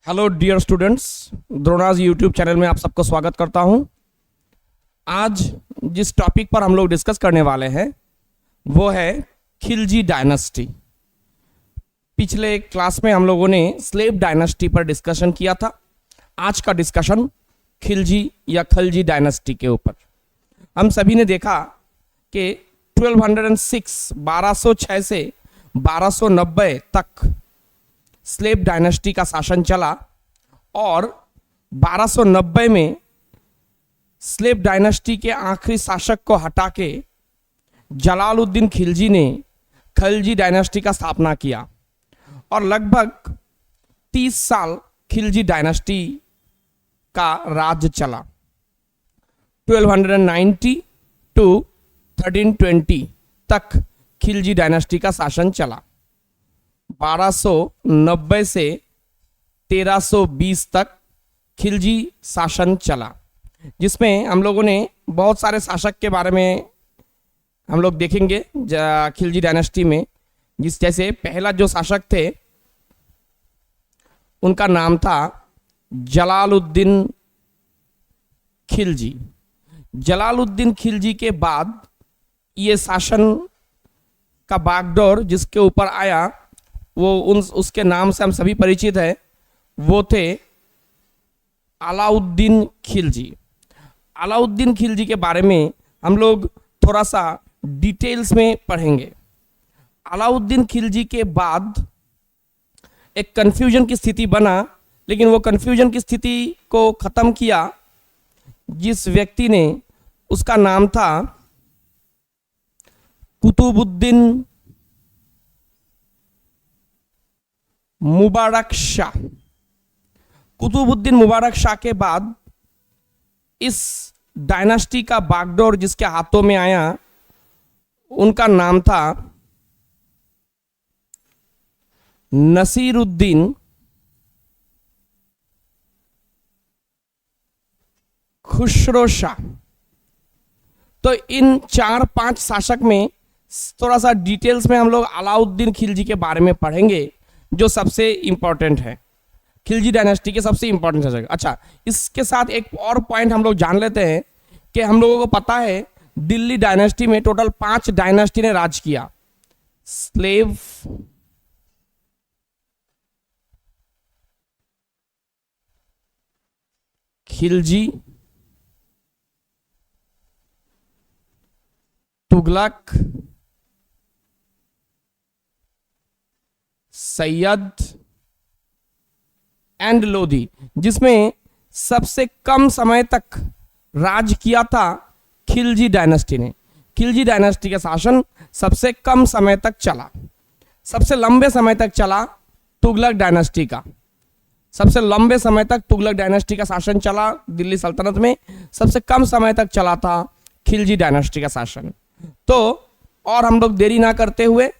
Hello dear students, Drona's YouTube channel में आप सबको स्वागत करता हूं। आज जिस टॉपिक पर हम लोग डिस्कस करने वाले हैं वो है खिलजी डायनेस्टी। पिछले क्लास में हम लोगों ने स्लेव डायनेस्टी पर डिस्कशन किया था। आज का डिस्कशन खिलजी या खलजी डायनेस्टी के ऊपर। हम सभी ने देखा कि 1206 से 1290 तक स्लेव डायनेस्टी का शासन चला और 1290 में स्लेव डायनेस्टी के आखिरी शासक को हटा के जलालुद्दीन खिलजी ने खलजी डायनेस्टी का स्थापना किया और लगभग 30 साल खिलजी डायनेस्टी का राज चला। 1290 टू 1320 तक खिलजी डायनेस्टी का शासन चला। 1290 से 1320 तक खिलजी शासन चला, जिसमें हम लोगों ने बहुत सारे शासक के बारे में हम लोग देखेंगे खिलजी डायनेस्टी में। जैसे पहला जो शासक थे उनका नाम था जलालुद्दीन खिलजी। जलालुद्दीन खिलजी के बाद ये शासन का बागडोर जिसके ऊपर आया वो उसके नाम से हम सभी परिचित हैं, वो थे अलाउद्दीन खिलजी। अलाउद्दीन खिलजी के बारे में हम लोग थोड़ा सा डिटेल्स में पढ़ेंगे। अलाउद्दीन खिलजी के बाद एक कन्फ्यूजन की स्थिति बना, लेकिन वो कन्फ्यूजन की स्थिति को ख़त्म किया जिस व्यक्ति ने, उसका नाम था कुतुबुद्दीन मुबारक शाह। कुतुबुद्दीन मुबारक शाह के बाद इस डायनेस्टी का बागडोर जिसके हाथों में आया उनका नाम था नसीरुद्दीन खुसरो शाह। तो इन 4-5 शासक में थोड़ा सा डिटेल्स में हम लोग अलाउद्दीन खिलजी के बारे में पढ़ेंगे, जो सबसे इंपॉर्टेंट है, खिलजी डायनेस्टी के सबसे इंपॉर्टेंट शासक। अच्छा, इसके साथ एक और पॉइंट हम लोग जान लेते हैं कि हम लोगों को पता है दिल्ली डायनेस्टी में टोटल 5 डायनेस्टी ने राज किया। स्लेव, खिलजी, तुगलक, सैयद एंड लोधी, जिसमें सबसे कम समय तक राज किया था खिलजी डायनेस्टी ने। खिलजी डायनेस्टी का शासन सबसे कम समय तक चला। सबसे लंबे समय तक चला तुगलक डायनेस्टी का। सबसे लंबे समय तक तुगलक डायनेस्टी का शासन चला दिल्ली सल्तनत में। सबसे कम समय तक चला था खिलजी डायनेस्टी का शासन। तो और हम लोग देरी ना करते हुए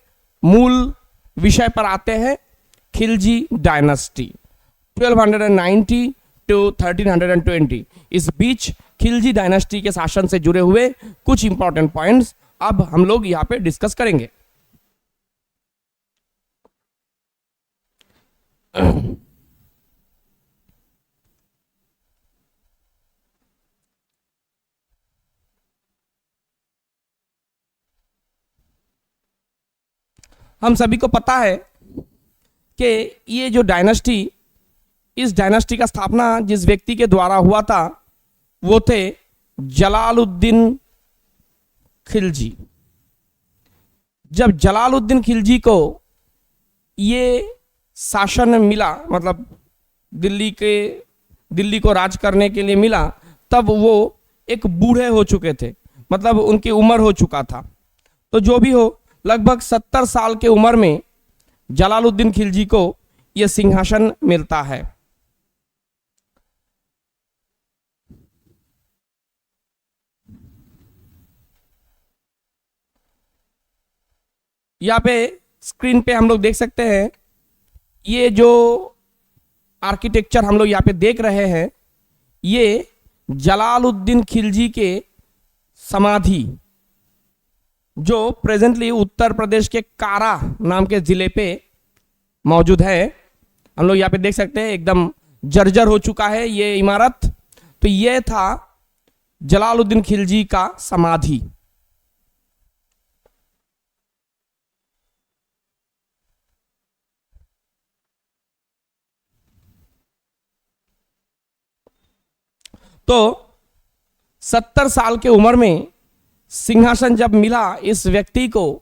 मूल विषय पर आते हैं। खिलजी डायनेस्टी 1290 टू 1320, इस बीच खिलजी डायनेस्टी के शासन से जुड़े हुए कुछ इंपॉर्टेंट पॉइंट्स अब हम लोग यहां पे डिस्कस करेंगे। हम सभी को पता है कि ये जो डायनेस्टी, इस डायनेस्टी का स्थापना जिस व्यक्ति के द्वारा हुआ था वो थे जलालुद्दीन खिलजी। जब जलालुद्दीन खिलजी को ये शासन मिला, मतलब दिल्ली को राज करने के लिए मिला, तब वो एक बूढ़े हो चुके थे, मतलब उनकी उम्र हो चुका था। तो जो भी हो, लगभग 70 साल के उम्र में जलालुद्दीन खिलजी को यह सिंहासन मिलता है। यहाँ पे स्क्रीन पे हम लोग देख सकते हैं, ये जो आर्किटेक्चर हम लोग यहाँ पे देख रहे हैं, ये जलालुद्दीन खिलजी के समाधि जो प्रेजेंटली उत्तर प्रदेश के कारा नाम के जिले पे मौजूद है। हम लोग यहाँ पे देख सकते हैं एकदम जर्जर हो चुका है ये इमारत। तो ये था जलालुद्दीन खिलजी का समाधि। तो 70 साल की उम्र में सिंहासन जब मिला इस व्यक्ति को,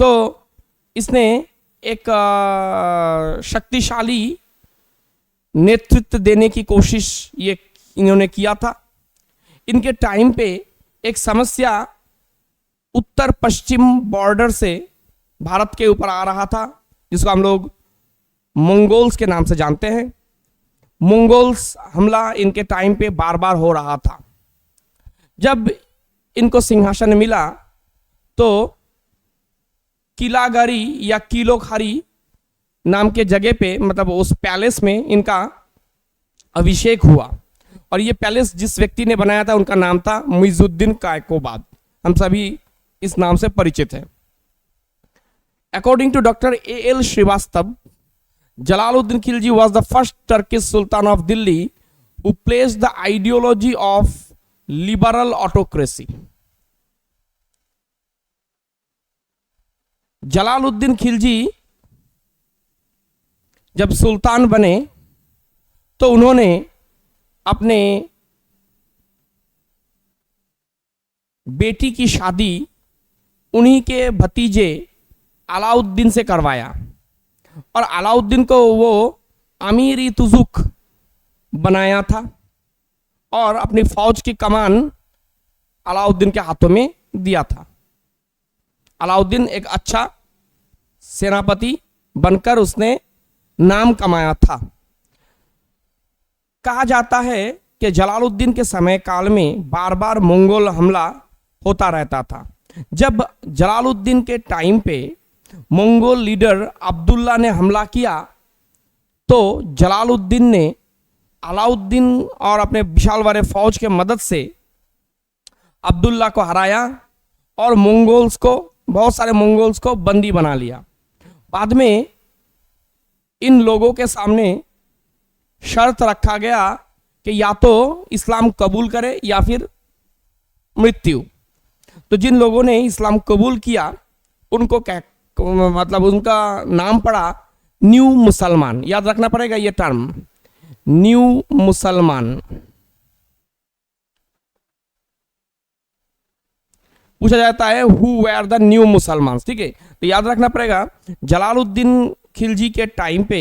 तो इसने एक शक्तिशाली नेतृत्व देने की कोशिश ये इन्होंने किया था। इनके टाइम पे एक समस्या उत्तर पश्चिम बॉर्डर से भारत के ऊपर आ रहा था, जिसको हम लोग मंगोल्स के नाम से जानते हैं। मंगोल्स हमला इनके टाइम पे बार बार हो रहा था। जब इनको सिंहासन मिला तो किलागरी या किलोखारी नाम के जगह पे, मतलब उस पैलेस में इनका अभिषेक हुआ। और ये पैलेस जिस व्यक्ति ने बनाया था उनका नाम था मुइजुद्दीन कायकोबाद। हम सभी इस नाम से परिचित हैं। According to doctor A.L. Srivastava, Jalaluddin Khilji was the first Turkish Sultan of Delhi who placed the ideology of liberal autocracy. Jalaluddin Khilji जब सुल्तान बने तो उन्होंने अपने बेटी की शादी उन्हीं के भतीजे अलाउद्दीन से करवाया और अलाउद्दीन को वो अमीर तुजुक बनाया था और अपनी फौज की कमान अलाउद्दीन के हाथों में दिया था। अलाउद्दीन एक अच्छा सेनापति बनकर उसने नाम कमाया था। कहा जाता है कि जलालुद्दीन के समय काल में बार बार मंगोल हमला होता रहता था। जब जलालुद्दीन के टाइम पे मंगोल लीडर अब्दुल्ला ने हमला किया तो जलालुद्दीन ने अलाउद्दीन और अपने विशाल बड़े फौज के मदद से अब्दुल्ला को हराया और मंगोल्स को, बहुत सारे मंगोल्स को बंदी बना लिया। बाद में इन लोगों के सामने शर्त रखा गया कि या तो इस्लाम कबूल करे या फिर मृत्यु। तो जिन लोगों ने इस्लाम कबूल किया उनको मतलब उनका नाम पड़ा न्यू मुसलमान। याद रखना पड़ेगा ये टर्म, न्यू मुसलमान। पूछा जाता है हु वेर द न्यू मुसलमान, ठीक है। तो याद रखना पड़ेगा जलालुद्दीन खिलजी के टाइम पे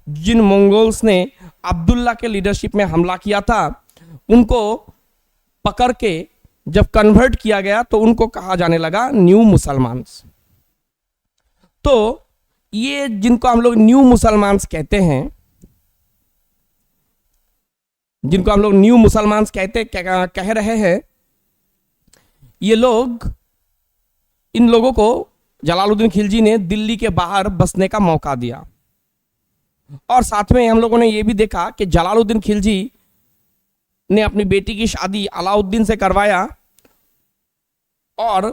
जिन मंगोल्स ने अब्दुल्ला के लीडरशिप में हमला किया था उनको पकड़ के जब कन्वर्ट किया गया तो उनको कहा जाने लगा न्यू मुसलमान। तो ये जिनको हम लोग न्यू मुसलमान कहते हैं, जिनको हम लोग न्यू मुसलमान कह रहे हैं, ये लोग, इन लोगों को जलालुद्दीन खिलजी ने दिल्ली के बाहर बसने का मौका दिया। और साथ में हम लोगों ने ये भी देखा कि जलालुद्दीन खिलजी ने अपनी बेटी की शादी अलाउद्दीन से करवाया और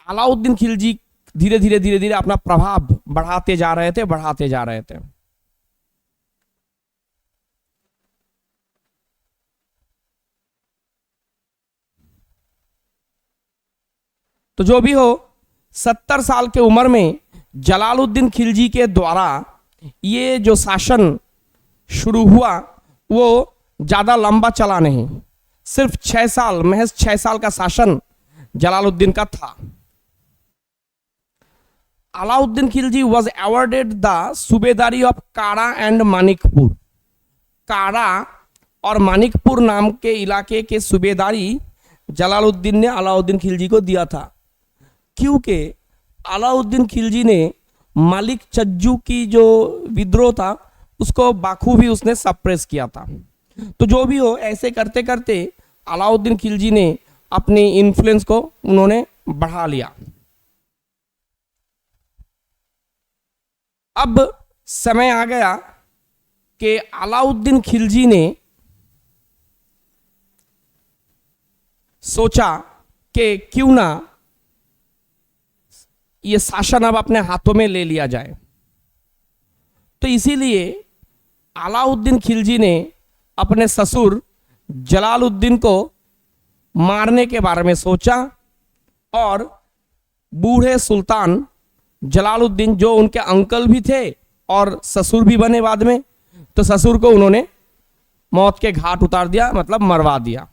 अलाउद्दीन खिलजी धीरे धीरे अपना प्रभाव बढ़ाते जा रहे थे। तो जो भी हो, 70 साल के उम्र में जलालुद्दीन खिलजी के द्वारा ये जो शासन शुरू हुआ वो ज़्यादा लंबा चला नहीं। सिर्फ 6 साल, महज 6 साल का शासन जलालुद्दीन का था। Alauddin Khilji was awarded the सूबेदारी ऑफ कारा एंड मानिकपुर। कारा और मानिकपुर नाम के इलाके के सूबेदारी जलालुद्दीन ने अलाउद्दीन खिलजी को दिया था, क्योंकि अलाउद्दीन खिलजी ने मालिक चज्जू की जो विद्रोह था उसको बाखूबी उसने सप्रेस किया था। तो जो भी हो, ऐसे करते करते अलाउद्दीन खिलजी ने अपनी इन्फ्लुएंस को उन्होंने बढ़ा लिया। अब समय आ गया कि अलाउद्दीन खिलजी ने सोचा कि क्यों ना ये शासन अब अपने हाथों में ले लिया जाए। तो इसीलिए अलाउद्दीन खिलजी ने अपने ससुर जलालुद्दीन को मारने के बारे में सोचा और बूढ़े सुल्तान जलालुद्दीन, जो उनके अंकल भी थे और ससुर भी बने बाद में, तो ससुर को उन्होंने मौत के घाट उतार दिया, मतलब मरवा दिया।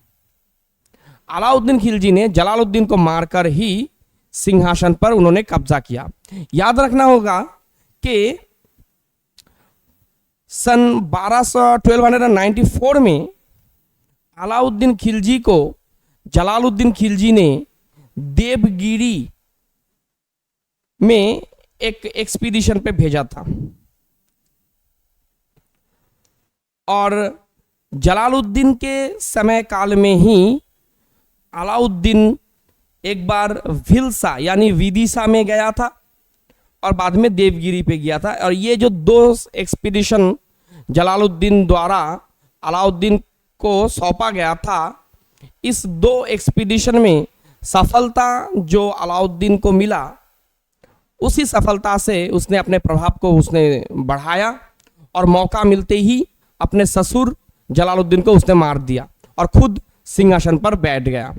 अलाउद्दीन खिलजी ने जलालुद्दीन को मारकर ही सिंहासन पर उन्होंने कब्जा किया। याद रखना होगा कि सन 1294 में अलाउद्दीन खिलजी को जलालुद्दीन खिलजी ने देवगिरी में एक एक्सपीडिशन पे भेजा था और जलालुद्दीन के समय काल में ही अलाउद्दीन एक बार भिलसा यानी विदिशा में गया था और बाद में देवगिरी पे गया था। और ये जो दो एक्सपीडिशन जलालुद्दीन द्वारा अलाउद्दीन को सौंपा गया था, इस दो एक्सपीडिशन में सफलता जो अलाउद्दीन को मिला, उसी सफलता से उसने अपने प्रभाव को उसने बढ़ाया और मौका मिलते ही अपने ससुर जलालुद्दीन को उसने मार दिया और खुद सिंहासन पर बैठ गया।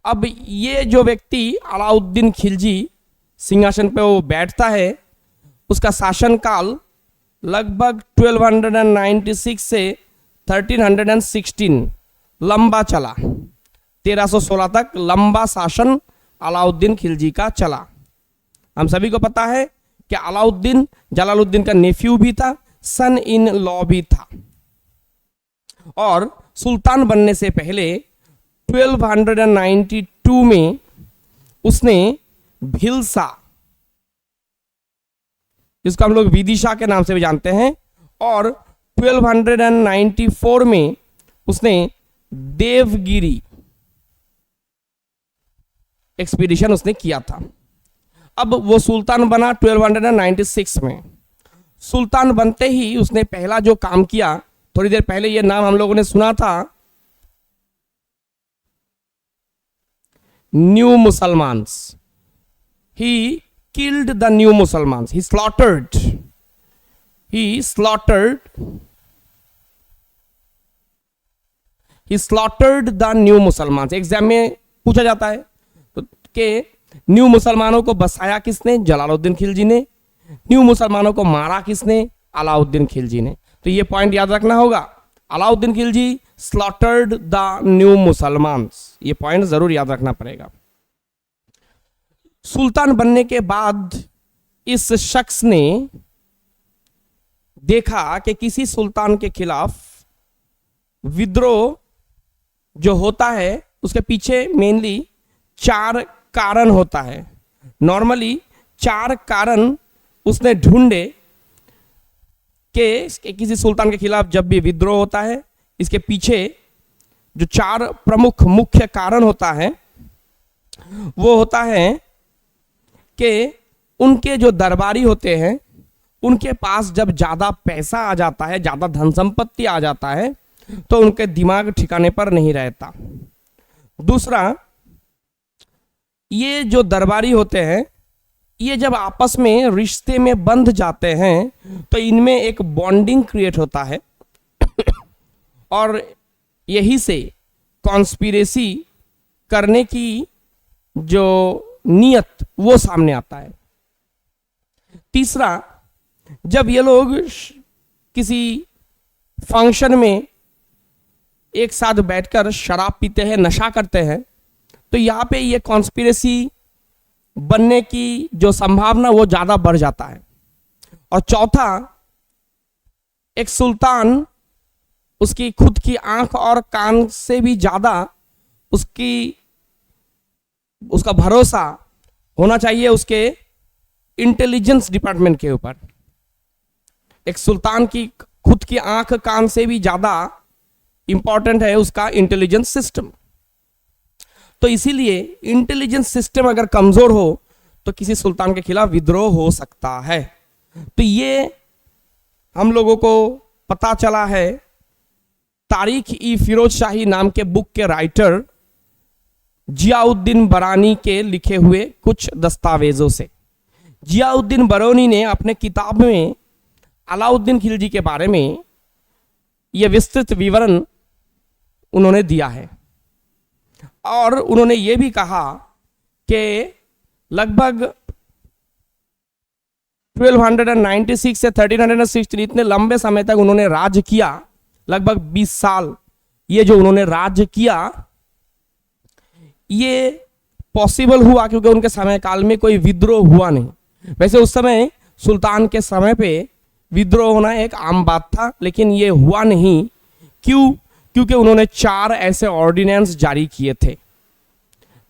अब ये जो व्यक्ति अलाउद्दीन खिलजी सिंहासन पे वो बैठता है, उसका शासनकाल लगभग 1296 से 1316 लंबा चला। 1316 तक लंबा शासन अलाउद्दीन खिलजी का चला। हम सभी को पता है कि अलाउद्दीन जलालुद्दीन का नेफ्यू भी था, सन इन लॉ भी था और सुल्तान बनने से पहले 1292 में उसने भिलसा, जिसको हम लोग विदिशा के नाम से भी जानते हैं, और 1294 में उसने देवगिरी एक्सपीडिशन उसने किया था। अब वो सुल्तान बना 1296 में। सुल्तान बनते ही उसने पहला जो काम किया, थोड़ी देर पहले ये नाम हम लोगों ने सुना था, न्यू मुसलमान्स। ही killed the new Muslims. He slaughtered the new Muslims. Exam में पूछा जाता है तो कि न्यू मुसलमानों को बसाया किसने? जलालुद्दीन खिलजी ने। न्यू मुसलमानों को मारा किसने? अलाउद्दीन खिलजी ने। तो ये पॉइंट याद रखना होगा, Alauddin Khilji slaughtered the new Musalmans. ये पॉइंट जरूर याद रखना पड़ेगा। सुल्तान बनने के बाद इस शख्स ने देखा कि किसी सुल्तान के खिलाफ विद्रोह जो होता है उसके पीछे मेनली 4 कारण होता है। नॉर्मली 4 कारण उसने ढूंढे कि किसी सुल्तान के खिलाफ जब भी विद्रोह होता है, इसके पीछे जो 4 प्रमुख मुख्य कारण होता है वो होता है कि उनके जो दरबारी होते हैं उनके पास जब ज़्यादा पैसा आ जाता है, ज़्यादा धन संपत्ति आ जाता है, तो उनके दिमाग ठिकाने पर नहीं रहता। दूसरा, ये जो दरबारी होते हैं ये जब आपस में रिश्ते में बंध जाते हैं तो इनमें एक बॉन्डिंग क्रिएट होता है और यही से कॉन्स्पिरेसी करने की जो नियत वो सामने आता है। तीसरा, जब ये लोग किसी फंक्शन में एक साथ बैठकर शराब पीते हैं, नशा करते हैं, तो यहाँ पे ये कॉन्स्पिरेसी बनने की जो संभावना वो ज़्यादा बढ़ जाता है। और चौथा, एक सुल्तान उसकी खुद की आंख और कान से भी ज़्यादा उसका भरोसा होना चाहिए उसके इंटेलिजेंस डिपार्टमेंट के ऊपर। एक सुल्तान की खुद की आंख कान से भी ज्यादा इंपॉर्टेंट है उसका इंटेलिजेंस सिस्टम। तो इसीलिए इंटेलिजेंस सिस्टम अगर कमजोर हो तो किसी सुल्तान के खिलाफ विद्रोह हो सकता है। तो ये हम लोगों को पता चला है तारीख-ई-फिरोज शाही नाम के बुक के राइटर जियाउद्दीन बरानी के लिखे हुए कुछ दस्तावेजों से। जियाउद्दीन बरौनी ने अपने किताब में अलाउद्दीन खिलजी के बारे में यह विस्तृत विवरण उन्होंने दिया है और उन्होंने ये भी कहा कि लगभग 1296 से 1316 इतने लंबे समय तक उन्होंने राज किया, लगभग 20 साल ये जो उन्होंने राज किया ये पॉसिबल हुआ क्योंकि उनके समय काल में कोई विद्रोह हुआ नहीं। वैसे उस समय सुल्तान के समय पे विद्रोह होना एक आम बात था, लेकिन ये हुआ नहीं। क्यों? क्योंकि उन्होंने 4 ऐसे ऑर्डिनेंस जारी किए थे,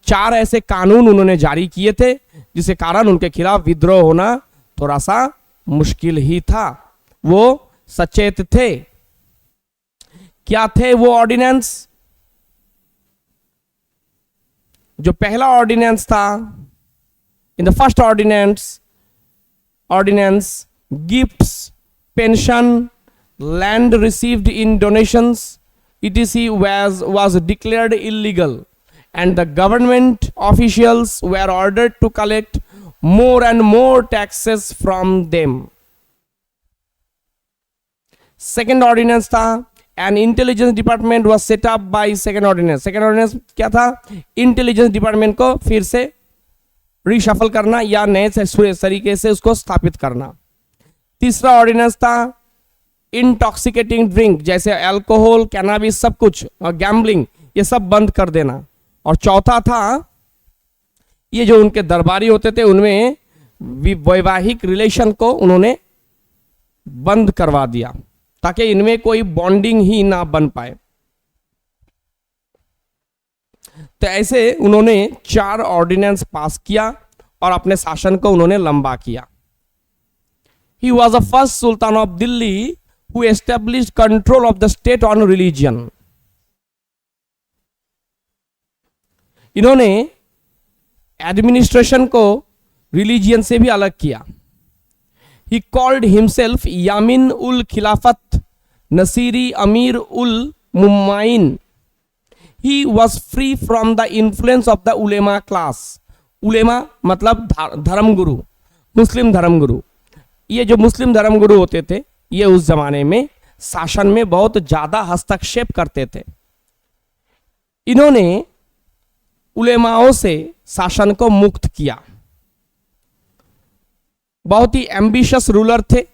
4 ऐसे कानून उन्होंने जारी किए थे जिसके कारण उनके खिलाफ विद्रोह होना थोड़ा सा मुश्किल ही था। वो सचेत थे। क्या थे वो ऑर्डिनेंस? जो पहला ऑर्डिनेंस था, in the first ordinance gifts, pension, land received in donations etc was declared illegal and the government officials were ordered to collect more and more taxes from them. Second ordinance था, an intelligence department was set up by second ordinance. Second ordinance क्या था? Intelligence department को फिर से reshuffle करना या नए तरीके से उसको स्थापित करना। तीसरा ऑर्डिनेंस था इंटॉक्सिकेटिंग ड्रिंक जैसे अल्कोहल, कैनाबिस, सब कुछ, और गैम्बलिंग, ये सब बंद कर देना। और चौथा था ये जो उनके दरबारी होते थे उनमें वैवाहिक रिलेशन को उन्होंने बंद करवा दिया ताकि इनमें कोई बॉन्डिंग ही ना बन पाए। तो ऐसे उन्होंने 4 ऑर्डिनेंस पास किया और अपने शासन को उन्होंने लंबा किया। He was the first Sultan of Delhi who established control of the state on religion. इन्होंने एडमिनिस्ट्रेशन को रिलीजियन से भी अलग किया। He called himself यामिन उल खिलाफत नसीरी अमीर उल मुम्माइन। He was free from the influence of the Ulema class. उलेमा मतलब धर्मगुरु, मुस्लिम धर्मगुरु। ये जो मुस्लिम धर्मगुरु होते थे ये उस जमाने में शासन में बहुत ज्यादा हस्तक्षेप करते थे। इन्होंने उलेमाओं से शासन को मुक्त किया। बहुत ही एम्बिशियस रूलर थे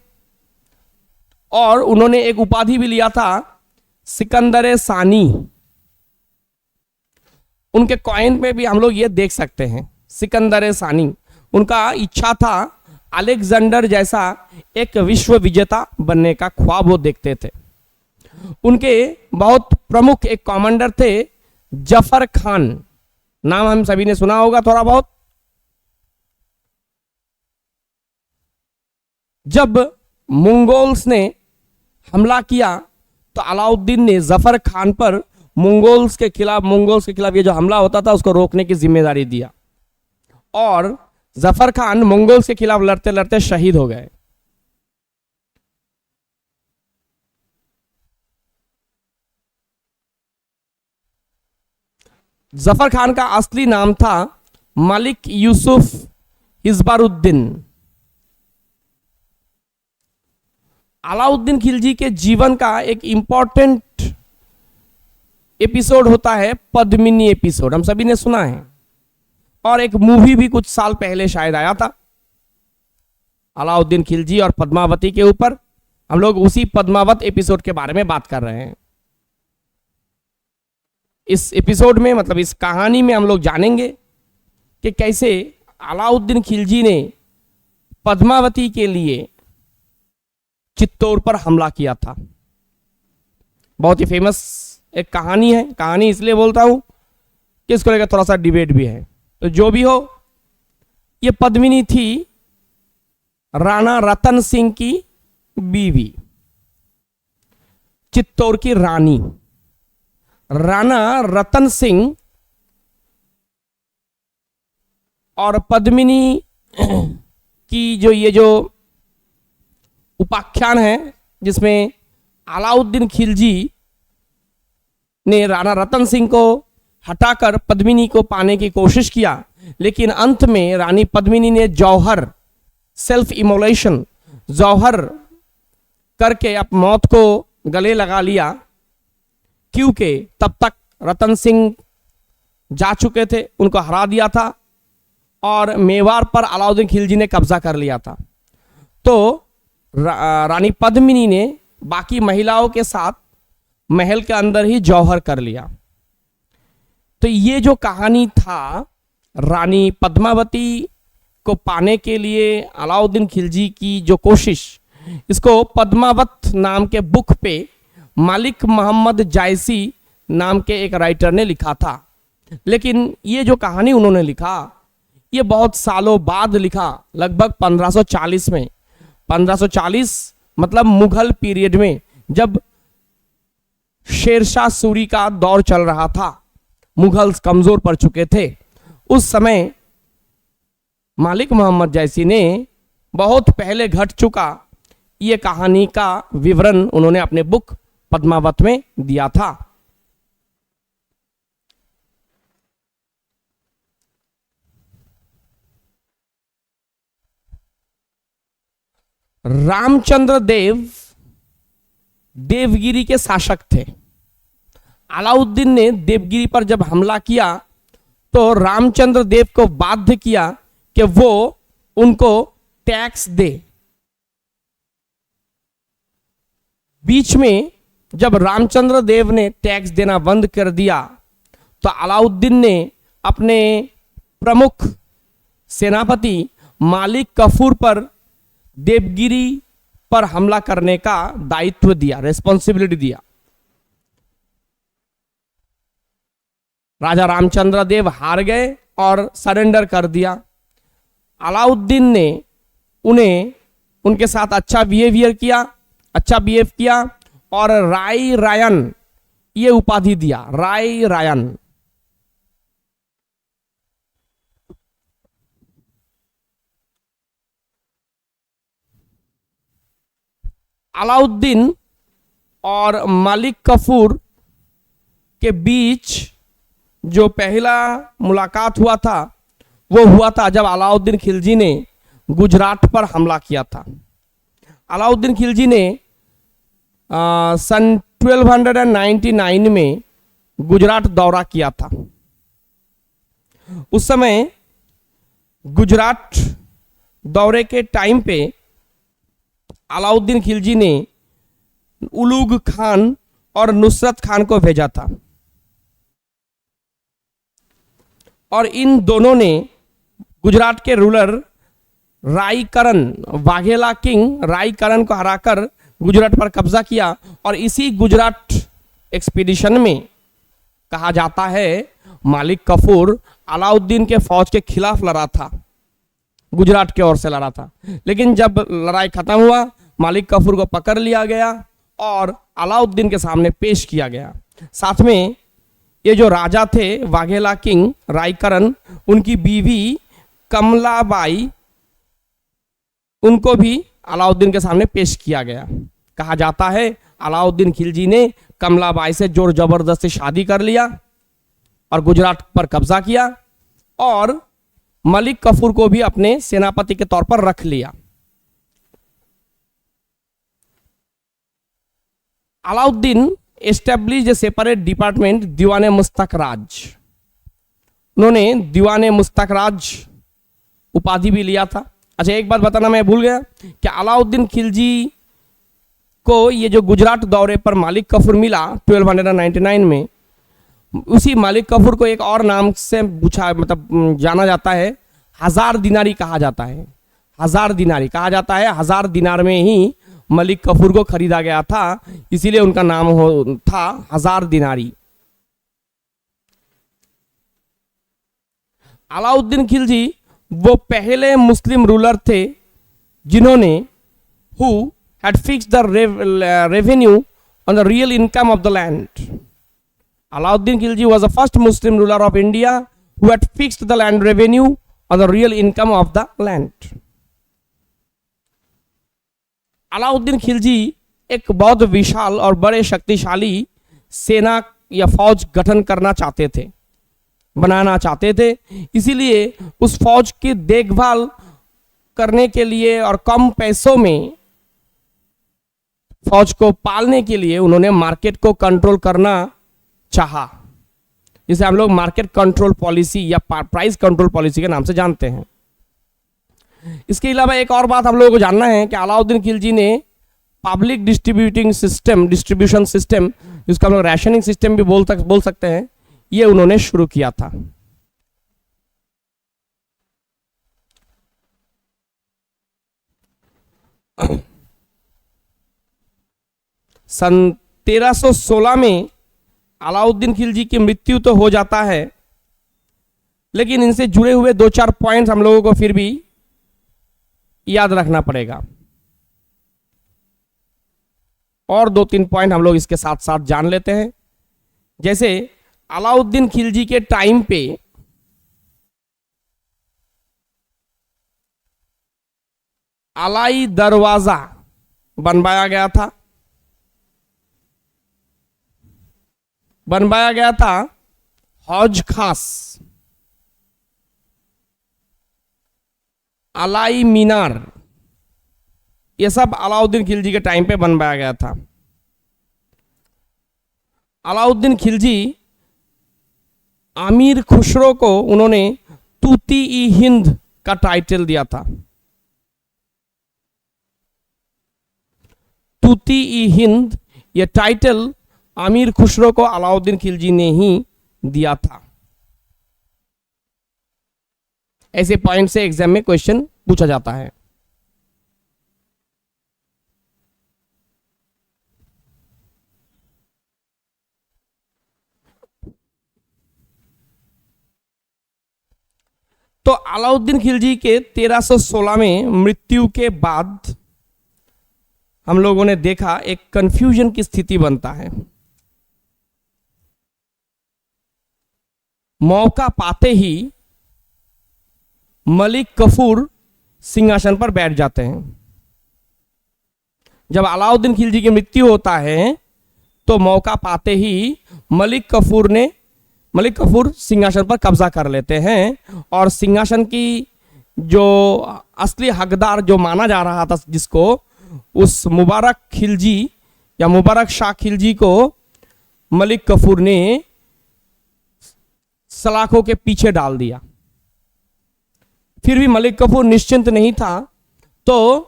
और उन्होंने एक उपाधि भी लिया था सिकंदर सानी। उनके कॉइन में भी हम लोग ये देख सकते हैं सिकंदर सानी। उनका इच्छा था अलेक्जेंडर जैसा एक विश्व विजेता बनने का ख्वाब वो देखते थे। उनके बहुत प्रमुख एक कमांडर थे जफर खान, नाम हम सभी ने सुना होगा थोड़ा बहुत। जब मंगोल्स ने हमला किया तो अलाउद्दीन ने जफर खान पर मंगोल्स के खिलाफ ये जो हमला होता था उसको रोकने की जिम्मेदारी दिया और जफर खान मंगोल्स के खिलाफ लड़ते लड़ते शहीद हो गए। जफर खान का असली नाम था मलिक यूसुफ हिजबारुद्दीन। अलाउद्दीन खिलजी के जीवन का एक इंपॉर्टेंट एपिसोड होता है पद्मिनी एपिसोड, हम सभी ने सुना है और एक मूवी भी कुछ साल पहले शायद आया था अलाउद्दीन खिलजी और पद्मावती के ऊपर। हम लोग उसी पद्मावत एपिसोड के बारे में बात कर रहे हैं। इस एपिसोड में मतलब इस कहानी में हम लोग जानेंगे कि कैसे अलाउद्दीन खिलजी ने पद्मावती के लिए चित्तौड़ पर हमला किया था। बहुत ही फेमस एक कहानी है। कहानी इसलिए बोलता हूं कि इसको लेकर थोड़ा सा डिबेट भी है। तो जो भी हो, ये पद्मिनी थी राणा रतन सिंह की बीवी, चित्तौड़ की रानी। राणा रतन सिंह और पद्मिनी की ये जो उपाख्यान है जिसमें अलाउद्दीन खिलजी ने राणा रतन सिंह को हटाकर पद्मिनी को पाने की कोशिश किया, लेकिन अंत में रानी पद्मिनी ने जौहर सेल्फ इमोलेशन, जौहर करके अब मौत को गले लगा लिया, क्योंकि तब तक रतन सिंह जा चुके थे, उनको हरा दिया था और मेवाड़ पर अलाउद्दीन खिलजी ने कब्जा कर लिया था। तो रानी पद्मिनी ने बाकी महिलाओं के साथ महल के अंदर ही जौहर कर लिया। तो ये जो कहानी था रानी पद्मावती को पाने के लिए अलाउद्दीन खिलजी की जो कोशिश, इसको पद्मावत नाम के बुक पे मालिक मोहम्मद जायसी नाम के एक राइटर ने लिखा था। लेकिन ये जो कहानी उन्होंने लिखा ये बहुत सालों बाद लिखा, लगभग 1540 में। 1540 मतलब मुगल पीरियड में, जब शेरशाह सूरी का दौर चल रहा था, मुगल्स कमजोर पड़ चुके थे। उस समय मालिक मोहम्मद जायसी ने बहुत पहले घट चुका ये कहानी का विवरण उन्होंने अपने बुक पद्मावत में दिया था। रामचंद्र देव देवगिरी के शासक थे। अलाउद्दीन ने देवगिरी पर जब हमला किया तो रामचंद्र देव को बाध्य किया कि वो उनको टैक्स दे। बीच में जब रामचंद्र देव ने टैक्स देना बंद कर दिया तो अलाउद्दीन ने अपने प्रमुख सेनापति मालिक कफूर पर देवगिरी पर हमला करने का दायित्व दिया, रेस्पॉन्सिबिलिटी दिया। राजा रामचंद्र देव हार गए और सरेंडर कर दिया। अलाउद्दीन ने उन्हें उनके साथ अच्छा बिहेव किया और राय रायन ये उपाधि दिया, राय रायन। अलाउद्दीन और मालिक कफूर के बीच जो पहला मुलाकात हुआ था वो हुआ था जब अलाउद्दीन खिलजी ने गुजरात पर हमला किया था। अलाउद्दीन खिलजी ने सन 1299 में गुजरात दौरा किया था। उस समय गुजरात दौरे के टाइम पे अलाउद्दीन खिलजी ने उलूग खान और नुसरत खान को भेजा था और इन दोनों ने गुजरात के रूलर रायकरण, वाघेला किंग रायकरण को हराकर गुजरात पर कब्जा किया। और इसी गुजरात एक्सपीडिशन में कहा जाता है मालिक कफूर अलाउद्दीन के फौज के खिलाफ लड़ा था, गुजरात की ओर से लड़ा था। लेकिन जब लड़ाई खत्म हुआ मालिक कफूर को पकड़ लिया गया और अलाउद्दीन के सामने पेश किया गया। साथ में ये जो राजा थे वाघेला किंग रायकरण, उनकी बीवी कमलाबाई, उनको भी अलाउद्दीन के सामने पेश किया गया। कहा जाता है अलाउद्दीन खिलजी ने कमलाबाई से जोर जबरदस्ती शादी कर लिया और गुजरात पर कब्जा किया और मलिक कफूर को भी अपने सेनापति के तौर पर रख लिया। अलाउद्दीन एस्टेब्लिश ए सेपरेट डिपार्टमेंट दीवाने मुस्तक राज। उन्होंने दीवाने मुस्तक राज उपाधि भी लिया था। अच्छा, एक बात बताना मैं भूल गया कि अलाउद्दीन खिलजी को ये जो गुजरात दौरे पर मालिक कफूर मिला 1299 में, उसी मालिक कफूर को एक और नाम से पूछा, मतलब जाना जाता है, हजार दिनारी कहा जाता है। हजार दिनारी कहा जाता है, हजार दिनार में ही मलिक कफूर को खरीदा गया था, इसीलिए उनका नाम था हजार दिनारी। अलाउद्दीन खिलजी वो पहले मुस्लिम रूलर थे जिन्होंने who had fixed the revenue on the real income of the land. Alauddin Khilji was the first Muslim ruler of India who had fixed the land revenue on the real income of the land. Alauddin Khilji एक बहुत विशाल और बड़े शक्तिशाली सेना या फौज गठन करना चाहते थे, बनाना चाहते थे। इसीलिए उस फौज की देखभाल करने के लिए और कम पैसों में फौज को पालने के लिए उन्होंने मार्केट को कंट्रोल करना चाहा, जिसे हम लोग मार्केट कंट्रोल पॉलिसी या प्राइस कंट्रोल पॉलिसी के नाम से जानते हैं। इसके अलावा एक और बात हम लोगों को जानना है कि अलाउद्दीन खिलजी ने पब्लिक डिस्ट्रीब्यूशन सिस्टम, जिसको हम लोग राशनिंग सिस्टम भी बोल सकते हैं, ये उन्होंने शुरू किया था। सन 1316 में अलाउद्दीन खिलजी की मृत्यु तो हो जाता है, लेकिन इनसे जुड़े हुए 2-4 पॉइंट्स हम लोगों को फिर भी याद रखना पड़ेगा, और 2-3 पॉइंट हम लोग इसके साथ साथ जान लेते हैं। जैसे अलाउद्दीन खिलजी के टाइम पे अलाई दरवाजा बनवाया गया था हौज खास, अलाई मीनार, ये सब अलाउद्दीन खिलजी के टाइम पे बनवाया गया था। अलाउद्दीन खिलजी आमीर खुसरो को उन्होंने तूती ई हिंद का टाइटल दिया था। तूती ई हिंद, ये टाइटल आमीर खुसरो को अलाउद्दीन खिलजी ने ही दिया था। ऐसे पॉइंट से एग्जाम में क्वेश्चन पूछा जाता है। तो अलाउद्दीन खिलजी के 1316 में मृत्यु के बाद हम लोगों ने देखा एक कंफ्यूजन की स्थिति बनता है। मौका पाते ही मलिक कफूर सिंहासन पर बैठ जाते हैं। जब अलाउद्दीन खिलजी की मृत्यु होता है तो मौका पाते ही मलिक कफूर सिंहासन पर कब्जा कर लेते हैं, और सिंहासन की जो असली हकदार जो माना जा रहा था, जिसको उस मुबारक खिलजी या मुबारक शाह खिलजी को मलिक कफूर ने सलाखों के पीछे डाल दिया। फिर भी मलिक कफूर निश्चिंत नहीं था, तो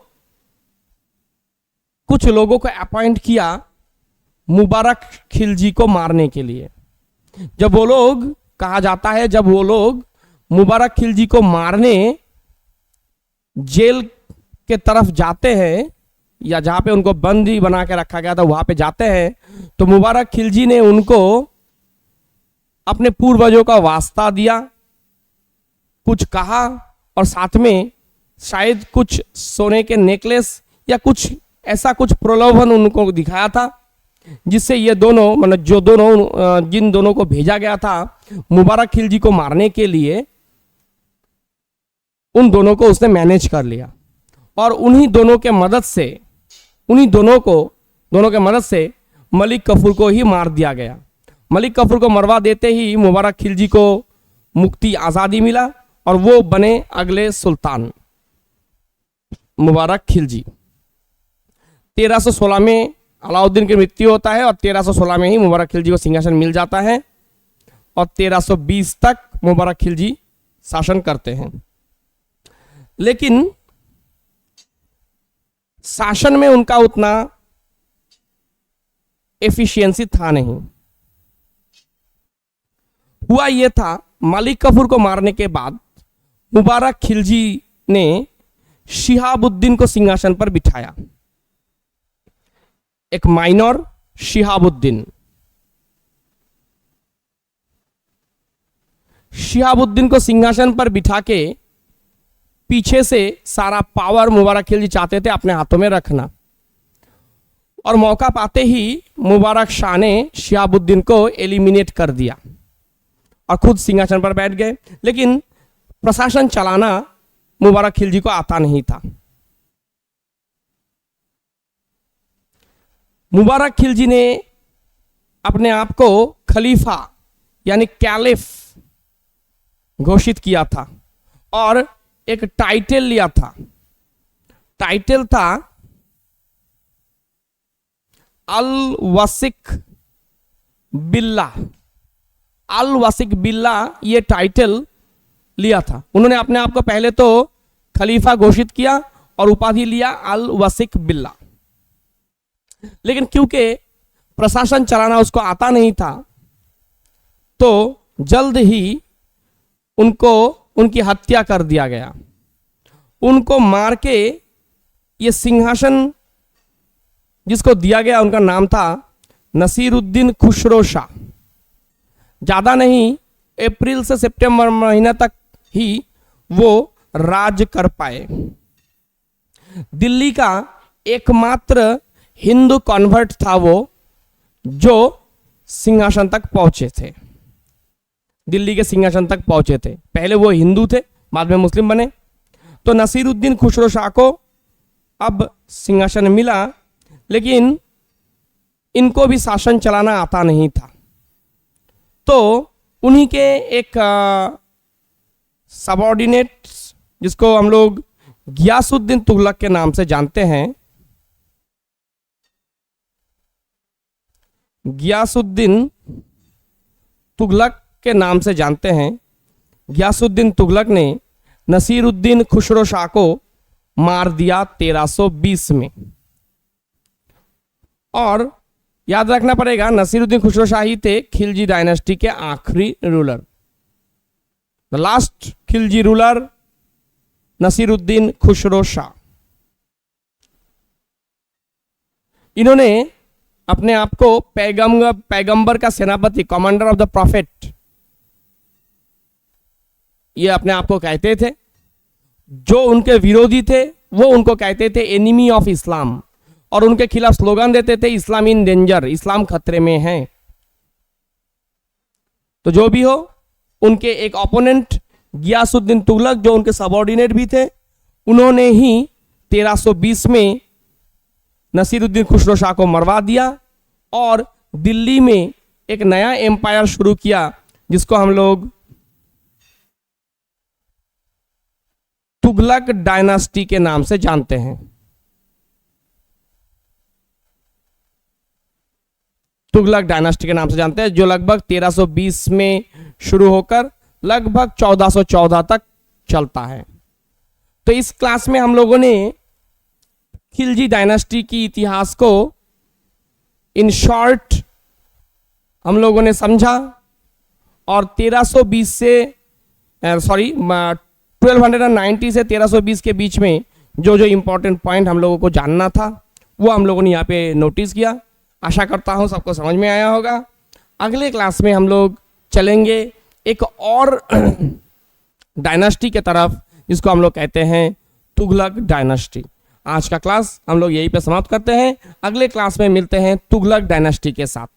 कुछ लोगों को अपॉइंट किया मुबारक खिलजी को मारने के लिए। जब वो लोग, कहा जाता है, जब वो लोग मुबारक खिलजी को मारने जेल के तरफ जाते हैं, या जहां पे उनको बंदी बना के रखा गया था वहां पे जाते हैं, तो मुबारक खिलजी ने उनको अपने पूर्वजों का वास्ता दिया, कुछ कहा, और साथ में शायद कुछ सोने के नेकलेस या कुछ ऐसा कुछ प्रलोभन उनको दिखाया था, जिससे ये दोनों, मतलब जिन दोनों को भेजा गया था मुबारक खिलजी को मारने के लिए, उन दोनों को उसने मैनेज कर लिया, और उन्हीं दोनों के मदद से मलिक कफूर को ही मार दिया गया। मलिक कफूर को मरवा देते ही मुबारक खिलजी को मुक्ति, आज़ादी मिला, और वो बने अगले सुल्तान मुबारक खिलजी। 1316 में अलाउद्दीन की मृत्यु होता है, और 1316 में ही मुबारक खिलजी को सिंहासन मिल जाता है, और 1320 तक मुबारक खिलजी शासन करते हैं। लेकिन शासन में उनका उतना एफिशिएंसी था नहीं। हुआ यह था, मलिक कफूर को मारने के बाद मुबारक खिलजी ने शिहाबुद्दीन को सिंहासन पर बिठाया। एक माइनर शिहाबुद्दीन को सिंहासन पर बिठा के पीछे से सारा पावर मुबारक खिलजी चाहते थे अपने हाथों में रखना, और मौका पाते ही मुबारक शाह ने शिहाबुद्दीन को एलिमिनेट कर दिया और खुद सिंहासन पर बैठ गए। लेकिन प्रशासन चलाना मुबारक खिलजी को आता नहीं था। मुबारक खिलजी ने अपने आप को खलीफा यानी कैलिफ घोषित किया था, और एक टाइटल लिया था टाइटल था अल वसिक बिल्ला। अल वसिक बिल्ला ये टाइटल लिया था उन्होंने। अपने आप को पहले तो खलीफा घोषित किया और उपाधि लिया अल वसिक बिल्ला, लेकिन क्योंकि प्रशासन चलाना उसको आता नहीं था तो जल्द ही उनको उनकी हत्या कर दिया गया। उनको मार के ये सिंहासन जिसको दिया गया उनका नाम था नसीरुद्दीन खुसरो शाह। ज़्यादा नहीं, अप्रैल से सितंबर महीना तक ही वो राज कर पाए। दिल्ली का एकमात्र हिंदू कन्वर्ट था वो जो सिंहासन तक पहुंचे थे, दिल्ली के सिंहासन तक पहुंचे थे। पहले वो हिंदू थे, बाद में मुस्लिम बने। तो नसीरुद्दीन खुसरो शाह को अब सिंहासन मिला, लेकिन इनको भी शासन चलाना आता नहीं था। तो उन्हीं के एक सबऑर्डिनेट जिसको हम लोग गियासुद्दीन तुगलक के नाम से जानते हैं, गियासुद्दीन तुगलक के नाम से जानते हैं, गियासुद्दीन तुगलक ने नसीरुद्दीन खुसरो शाह को मार दिया 1320 में। और याद रखना पड़ेगा नसीरुद्दीन खुसरो शाह ही थे खिलजी डायनेस्टी के आखिरी ruler. The last Khilji ruler Nasiruddin Khusro Shah. इन्होंने अपने आप को पैगंबर का सेनापति, कमांडर ऑफ द प्रॉफिट, ये अपने आप को कहते थे। जो उनके विरोधी थे वो उनको कहते थे एनिमी ऑफ इस्लाम, और उनके खिलाफ स्लोगन देते थे इस्लाम इन डेंजर, इस्लाम खतरे में है। तो जो भी हो, उनके एक ओपोनेंट गियासुद्दीन तुगलक जो उनके सबऑर्डिनेट भी थे, उन्होंने ही 1320 में नसीरुद्दीन खुसरो शाह को मरवा दिया और दिल्ली में एक नया एम्पायर शुरू किया जिसको हम लोग तुगलक डायनास्टी के नाम से जानते हैं। तुगलक डायनास्टी के नाम से जानते हैं, जो लगभग 1320 में शुरू होकर लगभग 1414 तक चलता है। तो इस क्लास में हम लोगों ने खिलजी डायनास्टी की इतिहास को इन शॉर्ट हम लोगों ने समझा, और 1320 से 1290 से 1320 के बीच में जो जो इंपॉर्टेंट पॉइंट हम लोगों को जानना था वो हम लोगों ने यहाँ पे नोटिस किया। आशा करता हूँ सबको समझ में आया होगा। अगले क्लास में हम लोग चलेंगे एक और डायनास्टी के तरफ जिसको हम लोग कहते हैं तुगलक डायनास्टी। आज का क्लास हम लोग यहीं पे समाप्त करते हैं। अगले क्लास में मिलते हैं तुगलक डायनास्टी के साथ।